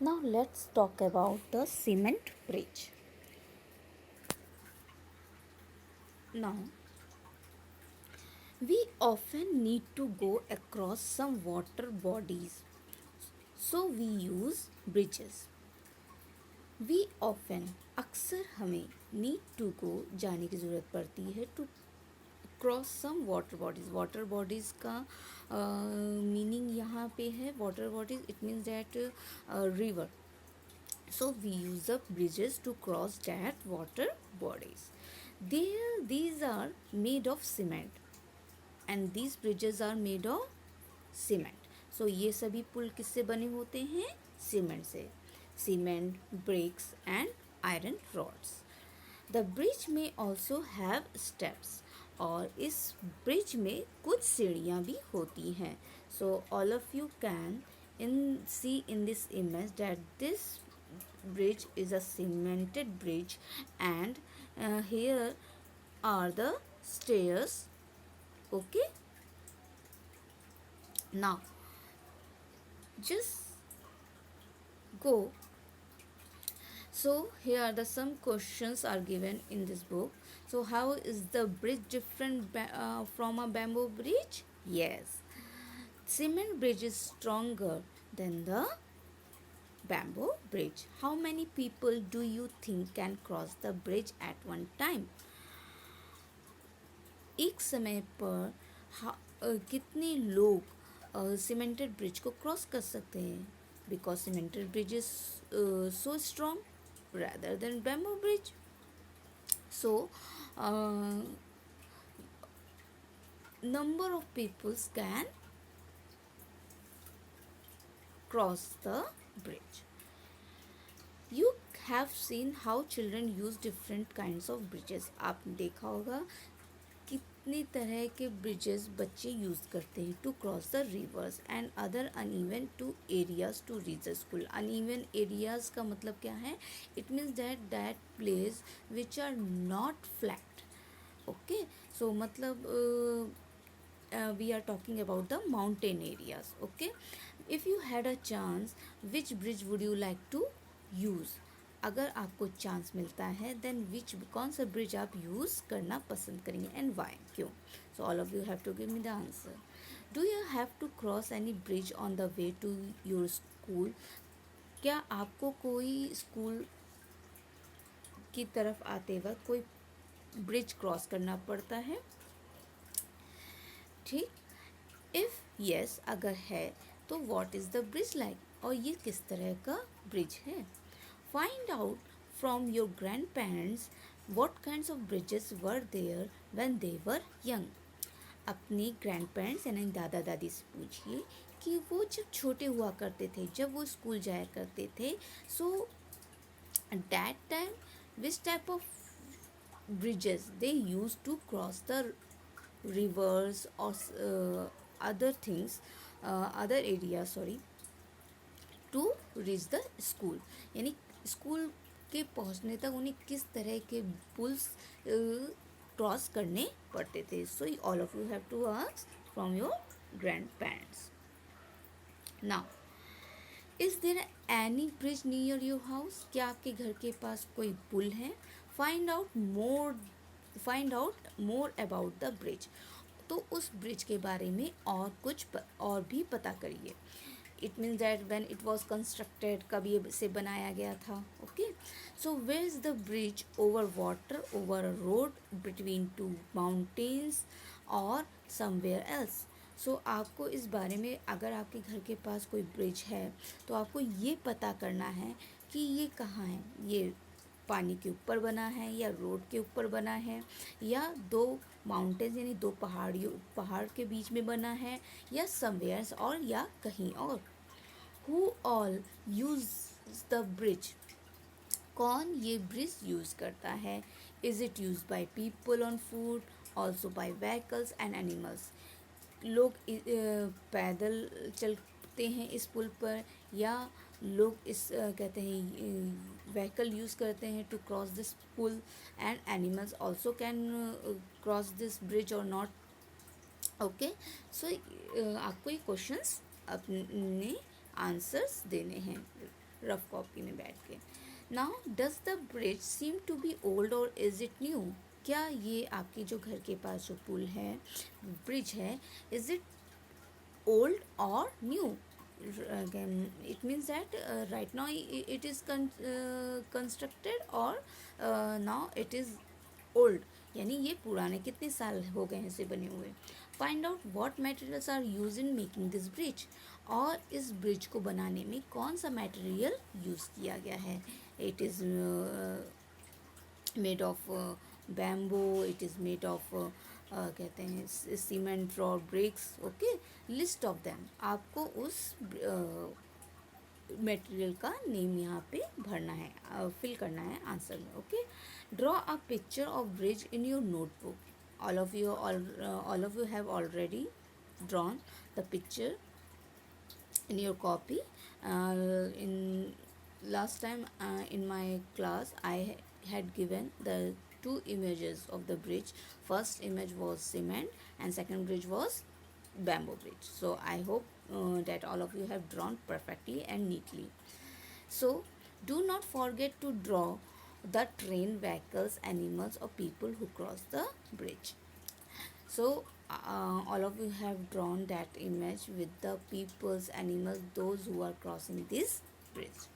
Now let's talk about the cement bridge. Now we often need to go across some water bodies, so we use bridges. We often अक्सर हमें need to go जाने की ज़रूरत पड़ती है to cross some water bodies का मीनिंग यहाँ पे है water bodies it means that river. So we use the bridges to cross that water bodies. These are made of cement and these bridges are made of cement. So ये सभी पुल किससे बने होते हैं? सीमेंट से. Cement, bricks and iron rods. The bridge may also have steps. और इस bridge में कुछ सीढ़ियाँ भी होती हैं. So all of you can see in this image that this bridge is a cemented bridge and here are the stairs. Okay, now just go. So here are the some questions are given in this book. So how is the bridge different from a bamboo bridge? Yes, cement bridge is stronger than the bamboo bridge. How many people do you think can cross the bridge at one time? एक समय पर कितने लोग cemented bridge को cross कर सकते हैं? Because cemented bridge is so strong rather than bamboo bridge. So number of peoples can cross the bridge. You have seen how children use different kinds of bridges. आपने देखा होगा कितनी तरह के ब्रिजेस बच्चे यूज़ करते हैं to cross the rivers and other uneven to areas to reach the school. Uneven areas का मतलब क्या है? It means that place which are not flat. Okay, so मतलब we are talking about the mountain areas. Okay, if you had a chance, which bridge would you like to use? अगर आपको chance मिलता है then कौन सा bridge आप use करना पसंद करेंगे एंड वाई, क्यों? So all of you have to give me the answer. Do you have to cross any bridge on the way to your school? क्या आपको कोई स्कूल की तरफ आते वक्त कोई ब्रिज क्रॉस करना पड़ता है? ठीक. इफ़ यस अगर है तो what is the bridge like, और ये किस तरह का ब्रिज है? Find out from your grand parents what kinds of bridges were there when they were young. अपने ग्रैंड पेरेंट्स यानी दादा दादी से पूछिए कि वो जब छोटे हुआ करते थे, जब वो स्कूल जाया करते थे, so that time which type of bridges they used to cross the rivers or other things, other areas, sorry, to reach the school. यानी स्कूल के पहुंचने तक उन्हें किस तरह के पुल्स क्रॉस करने पड़ते थे? So all of you have to ask from your grandparents. Now is there any bridge near your house? क्या आपके घर के पास कोई पुल है? Find out more about the bridge. तो उस ब्रिज के बारे में और भी पता करिए. It means that when it was constructed, कब ये से बनाया गया था. Okay, so where is the bridge? Over water, over a road, between two mountains और समवेयर एल्स. सो आपको इस बारे में, अगर आपके घर के पास कोई ब्रिज है तो आपको ये पता करना है कि ये कहाँ है. ये पानी के ऊपर बना है या रोड के ऊपर बना है या दो माउंटेन्स यानी दो पहाड़ के बीच में बना है या समवेयर्स और या कहीं और. Who all use the bridge? कौन ये ब्रिज यूज़ करता है? Is it use by people on foot, also by vehicles and animals? लोग पैदल चलते हैं इस पुल पर या लोग इस कहते हैं व्हीकल यूज़ करते हैं टू क्रॉस दिस पुल, and animals also can cross this bridge और नॉट. ओके, सो आपको ये क्वेश्चंस अपने आंसर्स देने हैं. रफ कॉपी में बैठ के. Now does the bridge seem to be old और इज इट न्यू? क्या ये आपके जो घर के पास जो पुल है, ब्रिज है, is it old or new? Again, it means that right now it is constructed or now it is old. यानी ये पुराने कितने साल हो गए हैं इसे बने हुए. Find out what materials are use in making this bridge. और इस ब्रिज को बनाने में कौन सा मटेरियल यूज़ किया गया है. It is made of bamboo, it is made of कहते हैं सीमेंट और bricks. Okay, list of them. आपको उस मटेरियल का नेम यहाँ पे भरना है, फिल करना है आंसर में. Okay, draw a picture of bridge in your notebook. all of you have already drawn the picture in your copy. In last time in my class I had given the two images of the bridge. First image was cement and second bridge was bamboo bridge. So I hope that all of you have drawn perfectly and neatly. So do not forget to draw the train, vehicles, animals or people who cross the bridge. So all of you have drawn that image with the peoples, animals, those who are crossing this bridge.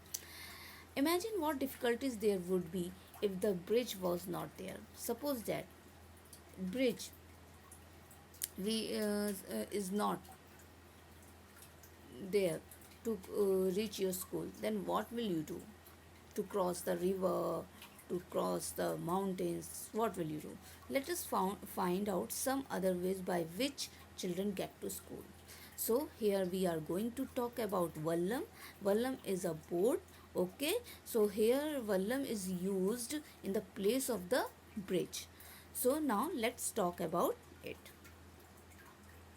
Imagine what difficulties there would be if the bridge was not there. Suppose that bridge is not there to reach your school, then what will you do? To cross the river, to cross the mountains, what will you do? Let us find out some other ways by which children get to school. So here we are going to talk about vallam. Vallam is a boat. Okay, so here vallam is used in the place of the bridge. So now let's talk about it.